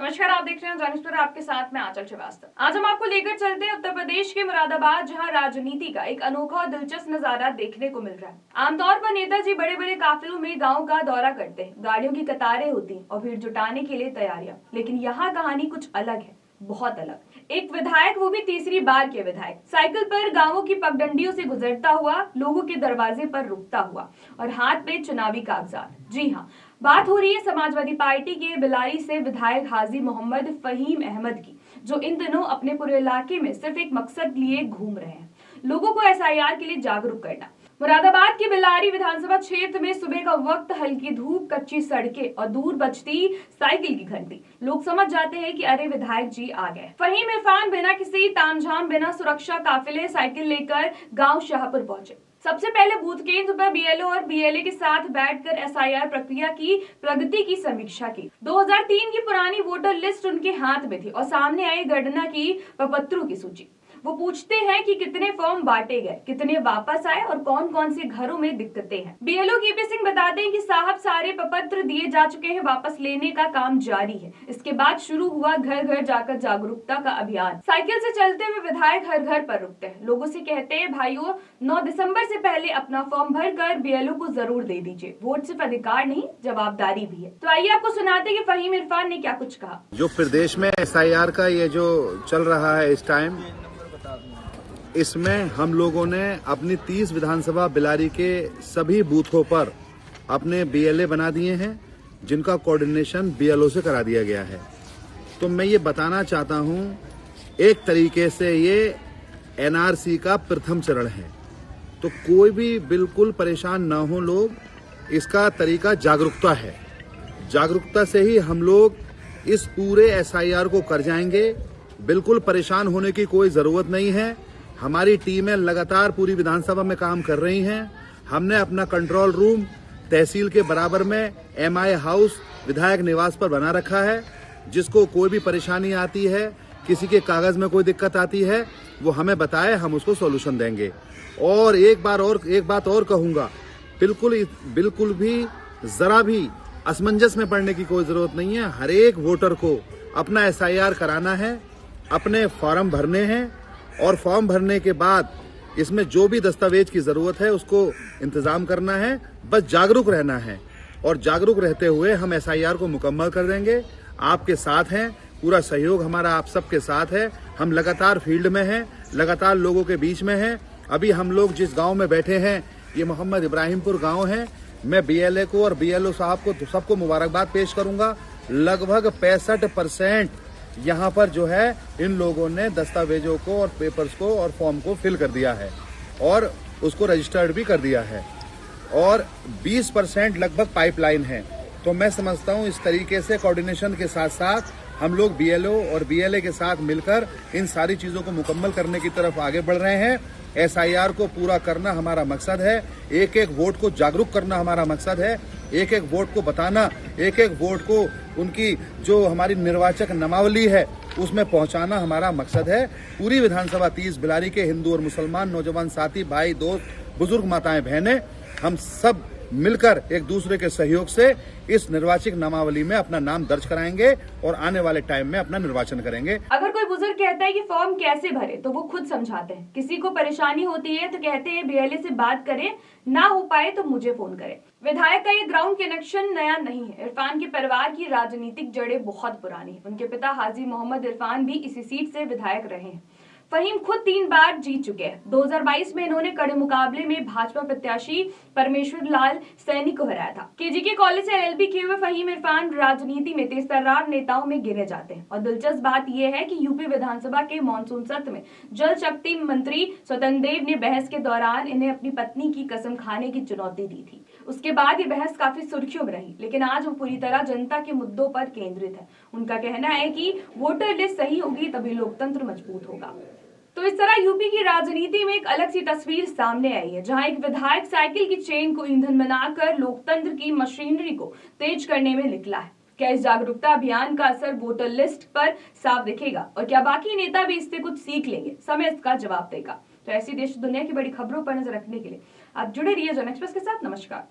नमस्कार, आप देख रहे हैं जानिस्पर, आपके साथ में आंचल श्रीवास्तव। आज हम आपको लेकर चलते हैं उत्तर प्रदेश के मुरादाबाद, जहां राजनीति का एक अनोखा और दिलचस्प नजारा देखने को मिल रहा है। आमतौर पर नेताजी बड़े बड़े काफिलों में गांव का दौरा करते हैं, गाड़ियों की कतारें होती हैं और भीड़ जुटाने के लिए तैयारियां। लेकिन यहाँ कहानी कुछ अलग है, बहुत अलग। एक विधायक, वो भी तीसरी बार के विधायक, साइकिल पर गांवों की पगडंडियों से गुजरता हुआ, लोगों के दरवाजे पर रुकता हुआ और हाथ में चुनावी कागजात। जी हाँ, बात हो रही है समाजवादी पार्टी के बिलारी से विधायक हाजी मोहम्मद फहीम अहमद की, जो इन दिनों अपने पूरे इलाके में सिर्फ एक मकसद लिए घूम रहे हैं, लोगों को एसआईआर के लिए जागरूक करना। मुरादाबाद के बिलारी विधानसभा क्षेत्र में सुबह का वक्त, हल्की धूप, कच्ची सड़कें और दूर बजती साइकिल की घंटी, लोग समझ जाते हैं कि अरे विधायक जी आ गए। फहीम इरफान बिना किसी तामझाम, बिना सुरक्षा काफिले साइकिल लेकर गांव शाहपुर पहुंचे। सबसे पहले बूथ केंद्र पर बीएलओ और बीएलए के साथ बैठकर एसआईआर प्रक्रिया की प्रगति की समीक्षा की। 2003 की पुरानी वोटर लिस्ट उनके हाथ में थी और सामने आई गणना की प्रपत्रों की सूची। वो पूछते हैं कि कितने फॉर्म बांटे गए, कितने वापस आए और कौन कौन से घरों में दिक्कतें हैं। बीएलओ केपी सिंह बताते हैं कि साहब सारे प्रपत्र दिए जा चुके हैं, वापस लेने का काम जारी है। इसके बाद शुरू हुआ घर घर जाकर जागरूकता का अभियान। साइकिल से चलते हुए विधायक हर घर पर रुकते हैं, लोगों से कहते हैं भाइयों 9 दिसंबर से पहले अपना फॉर्म भरकर बीएलओ को जरूर दे दीजिए। वोट सिर्फ अधिकार नहीं, जवाबदारी भी है। तो आइए आपको सुनाते हैं कि फहीम इरफान ने क्या कुछ कहा। जो प्रदेश में एसआईआर का ये जो चल रहा है इस टाइम, इसमें हम लोगों ने अपनी 30 विधानसभा बिलारी के सभी बूथों पर अपने बीएलए बना दिए हैं, जिनका कोऑर्डिनेशन बीएलओ से करा दिया गया है। तो मैं ये बताना चाहता हूं, एक तरीके से ये एनआरसी का प्रथम चरण है। तो कोई भी बिल्कुल परेशान ना हो लोग, इसका तरीका जागरूकता है। जागरूकता से ही हम लोग इस पूरे एसआईआर को कर जाएंगे। बिल्कुल परेशान होने की कोई जरूरत नहीं है। हमारी टीमें लगातार पूरी विधानसभा में काम कर रही हैं। हमने अपना कंट्रोल रूम तहसील के बराबर में एमआई हाउस विधायक निवास पर बना रखा है। जिसको कोई भी परेशानी आती है, किसी के कागज में कोई दिक्कत आती है, वो हमें बताए, हम उसको सॉल्यूशन देंगे। और एक बात और कहूंगा, बिल्कुल भी जरा भी असमंजस में पड़ने की कोई जरूरत नहीं है। हर एक वोटर को अपना एसआईआर कराना है, अपने फॉर्म भरने हैं और फॉर्म भरने के बाद इसमें जो भी दस्तावेज की जरूरत है उसको इंतजाम करना है। बस जागरूक रहना है और जागरूक रहते हुए हम एसआईआर को मुकम्मल कर देंगे। आपके साथ हैं, पूरा सहयोग हमारा आप सबके साथ है। हम लगातार फील्ड में हैं, लगातार लोगों के बीच में हैं। अभी हम लोग जिस गांव में बैठे हैं, ये मोहम्मद इब्राहिमपुर गांव है। मैं बीएलए को और बीएलओ साहब को सबको मुबारकबाद पेश करूंगा। लगभग 65% यहाँ पर जो है इन लोगों ने दस्तावेजों को और पेपर्स को और फॉर्म को फिल कर दिया है और उसको रजिस्टर्ड भी कर दिया है और 20% लगभग पाइपलाइन है। तो मैं समझता हूँ इस तरीके से कोऑर्डिनेशन के साथ साथ हम लोग बीएलओ और बीएलए के साथ मिलकर इन सारी चीजों को मुकम्मल करने की तरफ आगे बढ़ रहे हैं। एसआईआर को पूरा करना हमारा मकसद है। एक एक वोट को जागरूक करना हमारा मकसद है। एक एक वोट को बताना, एक एक वोट को उनकी जो हमारी निर्वाचक नामावली है उसमें पहुंचाना हमारा मकसद है। पूरी विधानसभा 30 बिलारी के हिंदू और मुसलमान, नौजवान साथी, भाई, दोस्त, बुजुर्ग, माताएं, बहनें, हम सब मिलकर एक दूसरे के सहयोग से इस निर्वाचक नामावली में अपना नाम दर्ज कराएंगे और आने वाले टाइम में अपना निर्वाचन करेंगे। अगर कोई बुजुर्ग कहता है कि फॉर्म कैसे भरे, तो वो खुद समझाते हैं। किसी को परेशानी होती है तो कहते हैं बीएलए से बात करें, ना हो पाए तो मुझे फोन करें। विधायक का ये ग्राउंड कनेक्शन नया नहीं है। इरफान के परिवार की राजनीतिक जड़ें बहुत पुरानी है। उनके पिता हाजी मोहम्मद इरफान भी इसी सीट से विधायक रहे हैं। फहीम खुद 3 बार जीत चुके हैं। 2022 में इन्होंने कड़े मुकाबले में भाजपा प्रत्याशी परमेश्वर लाल सैनी को हराया था। केजीके कॉलेज से एलएलबी किए हुए फहीम इरफान राजनीति में तेज तर्रार नेताओं में गिने जाते हैं। और दिलचस्प बात यह है कि यूपी विधानसभा के मानसून सत्र में जल शक्ति मंत्री स्वतंत्र देव ने बहस के दौरान इन्हें अपनी पत्नी की कसम खाने की चुनौती दी थी। उसके बाद ये बहस काफी सुर्खियों में रही, लेकिन आज वो पूरी तरह जनता के मुद्दों पर केंद्रित है। उनका कहना है कि वोटर लिस्ट सही होगी तभी लोकतंत्र मजबूत होगा। तो इस तरह यूपी की राजनीति में एक अलग सी तस्वीर सामने आई है, जहां एक विधायक साइकिल की चेन को ईंधन बनाकर लोकतंत्र की मशीनरी को तेज करने में निकला है। क्या इस जागरूकता अभियान का असर वोटर लिस्ट पर साफ दिखेगा और क्या बाकी नेता भी इससे कुछ सीख लेंगे? समय इसका जवाब देगा। तो ऐसी देश दुनिया की बड़ी खबरों पर नजर रखने के लिए आप जुड़े रहिए जन एक्सप्रेस के साथ। नमस्कार।